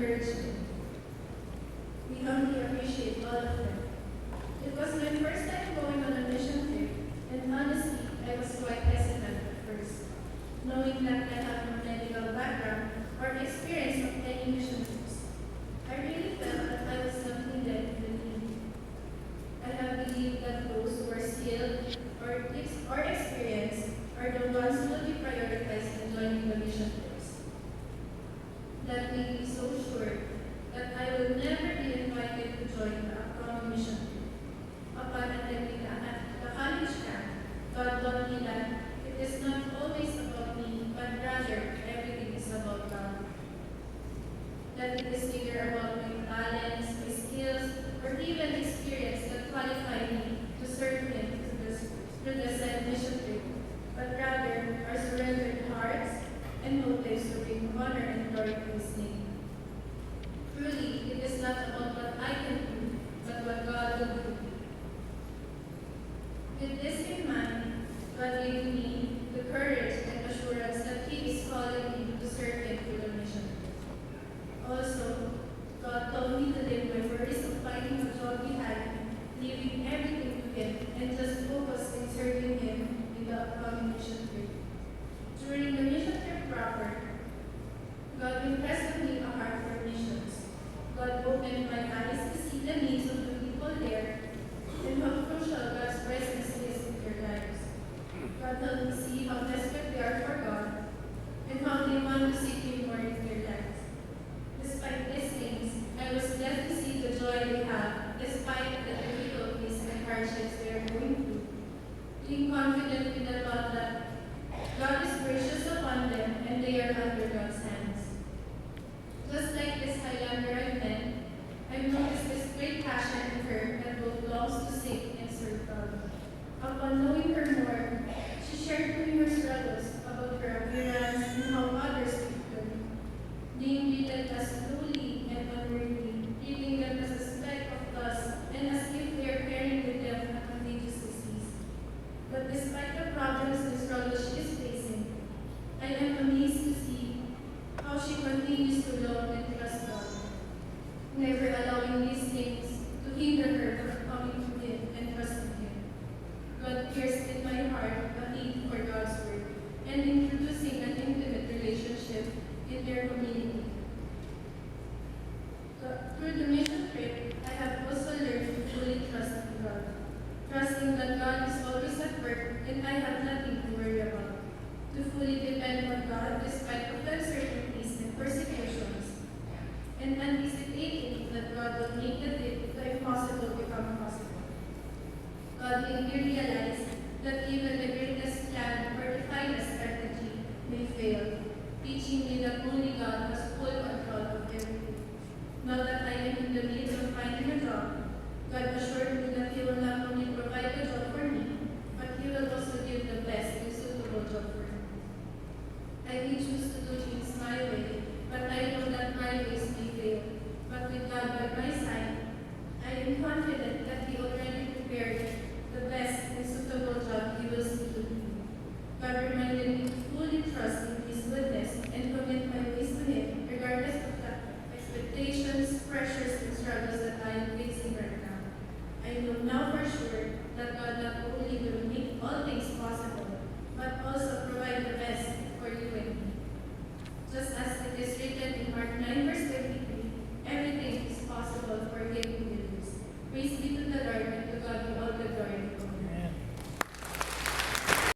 encouragement. We humbly appreciate all of them. It was my first time going on a mission trip, and honestly, I was quite hesitant at first, knowing that I have no medical background or experience of any mission trips. I really felt that I was not needed in the need. I have believed that those who are skilled or experienced are the ones who will be prioritized in joining the mission trips. That made me so sure that I will never be invited to join the upcoming mission trip. Upon attending the college camp, God taught me that it is not always about me, but rather everything is about God. That it is neither about my talents, my skills, or even experience that qualify me to serve Him through the said mission trip, but rather our surrendered hearts and motives to bring honor and glory to His name. Truly, it is not about what I can do, but what God will do. With this in mind, God gave me the courage and assurance that He is calling me to serve Him through the mission. Also, God told me to leave my worries of finding a job behind, leaving everything to Him, and just focus in serving Him in the upcoming mission trip. During the mission trip proper, God impressed on me a heart for missions. God opened my eyes to see the needs of the people there and how crucial God's presence is in their lives. God helped me see how desperate they are for God and how they want to seek Him more in their lives. Despite these things, I was glad to see the joy they have despite the difficulties and hardships they are going through. Being confident in the thought that God is gracious upon them and they are under God's hands. Just like this Highlander I met, I've noticed this great passion in her that both longs to seek and serve God. Upon knowing her more, she shared with me her struggles about her appearance and how others treat her, being treated as lowly and unworthy, treating them as a speck of dust and as if they are carrying with them a contagious disease. But despite the problems and struggles she is facing, I am amazed to see how she continues to love and trust God, never allowing these things to hinder her from coming to Him and trusting Him. God pierced in my heart a need for God's word and introducing an intimate relationship in their community. Through the mission trip, I have also learned to fully trust in God, trusting that God is always at work and I have nothing to worry about, to fully depend on God despite of the uncertainties and persecutions, and anticipating that God will make the impossible become possible. God made me realize that even the greatest plan or the finest strategy may fail, teaching me that only God has full control of everything. Now that I am in the midst of finding a job, God assured me that He will not only provide a job for me, but He will also give the best and suitable job for me. I may choose to do things my way, but I know that my ways may fail. But with God by my side, I am confident that He already prepared the best and suitable job He will see to me. God reminded me to fully trust in His goodness and commit my ways to Him, regardless of the expectations, pressures, and struggles that I am facing right now. I know now for sure that God not only will make all things possible, but also provide the best for you and me. Just as it is written in Mark 9 verse 23, everything is possible for Him who believes. Praise be to the Lord